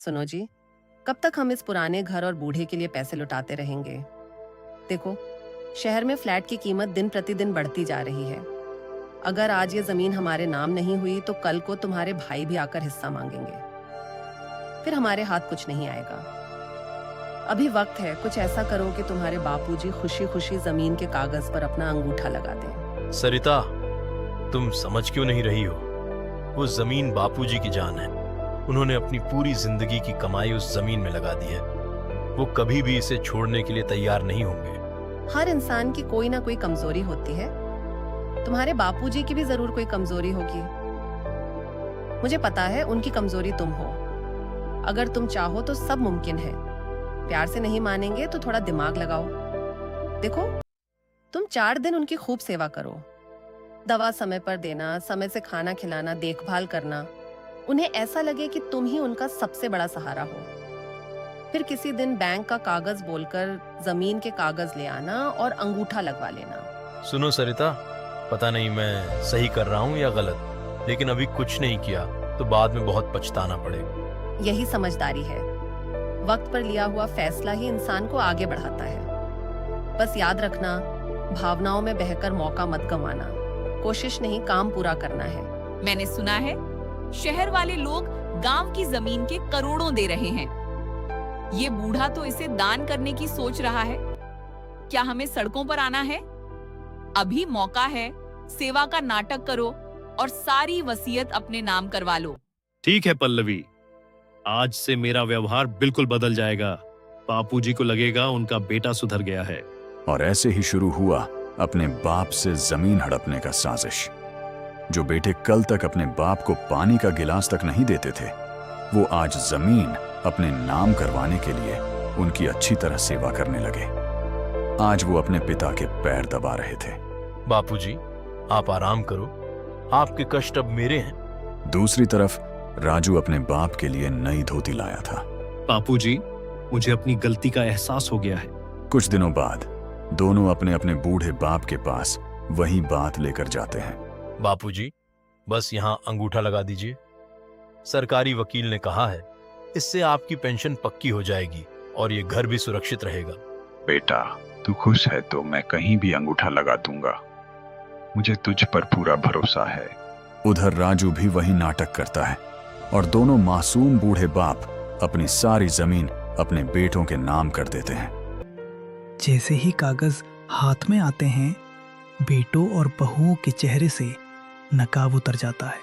सुनो जी, कब तक हम इस पुराने घर और बूढ़े के लिए पैसे लुटाते रहेंगे? देखो, शहर में फ्लैट की कीमत दिन प्रतिदिन बढ़ती जा रही है। अगर आज ये जमीन हमारे नाम नहीं हुई तो कल को तुम्हारे भाई भी आकर हिस्सा मांगेंगे। फिर हमारे हाथ कुछ नहीं आएगा। अभी वक्त है, कुछ ऐसा करो कि तुम्हारे बापूजी खुशी खुशी जमीन के कागज पर अपना अंगूठा लगा दें। सरिता, तुम समझ क्यों नहीं रही हो? वो जमीन बापूजी की जान है। उन्होंने अपनी पूरी जिंदगी की कमाई उस जमीन में लगा दी है। वो कभी भी इसे छोड़ने के लिए तैयार नहीं होंगे। हर इंसान की कोई ना कोई कमजोरी होती है। तुम्हारे बापूजी की भी जरूर कोई कमजोरी होगी। मुझे पता है उनकी कमजोरी तुम हो। अगर तुम चाहो तो सब मुमकिन है। प्यार से नहीं मानेंगे तो थोड़ा दिमाग लगाओ। देखो, तुम 4 दिन उनकी खूब सेवा करो। दवा समय पर देना, समय से खाना खिलाना, देखभाल करना। उन्हें ऐसा लगे कि तुम ही उनका सबसे बड़ा सहारा हो। फिर किसी दिन बैंक का कागज बोलकर जमीन के कागज ले आना और अंगूठा लगवा लेना। सुनो सरिता, पता नहीं मैं सही कर रहा हूँ या गलत, लेकिन अभी कुछ नहीं किया तो बाद में बहुत पछताना पड़ेगा। यही समझदारी है। वक्त पर लिया हुआ फैसला ही इंसान को आगे बढ़ाता है। बस याद रखना, भावनाओं में बहकर मौका मत गंवाना। कोशिश नहीं, काम पूरा करना है। मैंने सुना है शहर वाले लोग गांव की जमीन के करोड़ों दे रहे हैं। ये बूढ़ा तो इसे दान करने की सोच रहा है। क्या हमें सड़कों पर आना है? अभी मौका है। सेवा का नाटक करो और सारी वसीयत अपने नाम करवा लो। ठीक है पल्लवी, आज से मेरा व्यवहार बिल्कुल बदल जाएगा। बापूजी को लगेगा उनका बेटा सुधर गया है। और ऐसे ही शुरू हुआ अपने बाप से जमीन हड़पने का साजिश। जो बेटे कल तक अपने बाप को पानी का गिलास तक नहीं देते थे, वो आज जमीन अपने नाम करवाने के लिए उनकी अच्छी तरह सेवा करने लगे। आज वो अपने पिता के पैर दबा रहे थे। बापूजी, आप आराम करो, आपके कष्ट अब मेरे हैं। दूसरी तरफ राजू अपने बाप के लिए नई धोती लाया था। बापूजी, मुझे अपनी गलती का एहसास हो गया है। कुछ दिनों बाद दोनों अपने अपने बूढ़े बाप के पास वही बात लेकर जाते हैं। बापूजी, बस यहाँ अंगूठा लगा दीजिए। सरकारी वकील ने कहा है इससे आपकी पेंशन पक्की हो जाएगी और ये घर भी सुरक्षित रहेगा। बेटा, तू खुश है तो मैं कहीं भी अंगूठा लगा दूंगा। मुझे तुझ पर पूरा भरोसा है। उधर राजू भी वही नाटक करता है और दोनों मासूम बूढ़े बाप अपनी सारी जमीन अपने बेटों के नाम कर देते हैं। जैसे ही कागज हाथ में आते हैं, बेटों और बहुओं के चेहरे से नकाब उतर जाता है।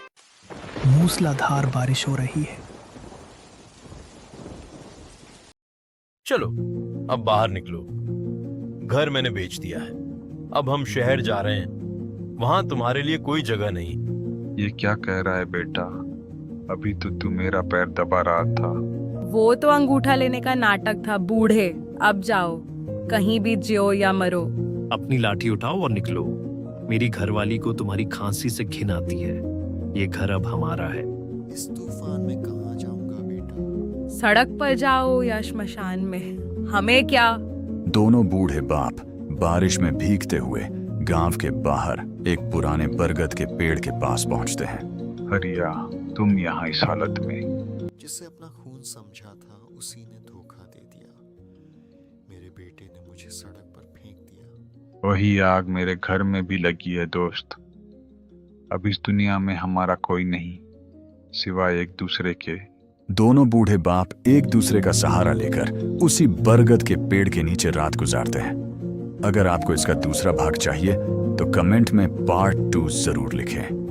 मूसलाधार बारिश हो रही है। चलो अब बाहर निकलो। घर मैंने बेच दिया है। अब हम शहर जा रहे हैं। वहां तुम्हारे लिए कोई जगह नहीं। ये क्या कह रहा है बेटा? अभी तो तू मेरा पैर दबा रहा था। वो तो अंगूठा लेने का नाटक था बूढ़े। अब जाओ, कहीं भी जियो या मरो। अपनी लाठी उठाओ और निकलो। मेरी घरवाली को तुम्हारी खांसी से घिन आती है। ये घर अब हमारा है। इस तूफान में कहाँ जाऊंगा बेटा? सड़क पर जाओ या श्मशान में, हमें क्या। दोनों बूढ़े बाप बारिश में भीगते हुए गांव के बाहर एक पुराने बरगद के पेड़ के पास पहुंचते हैं। हरिया, तुम यहाँ इस हालत में? जिसे अपना खून समझा था उसी ने धोखा दे दिया। मेरे बेटे ने मुझे सड़क पर फेंक दिया। वही आग मेरे घर में भी लगी है दोस्त। अब इस दुनिया में हमारा कोई नहीं सिवाय एक दूसरे के। दोनों बूढ़े बाप एक दूसरे का सहारा लेकर उसी बरगद के पेड़ के नीचे रात गुजारते हैं। अगर आपको इसका दूसरा भाग चाहिए तो कमेंट में पार्ट 2 जरूर लिखें।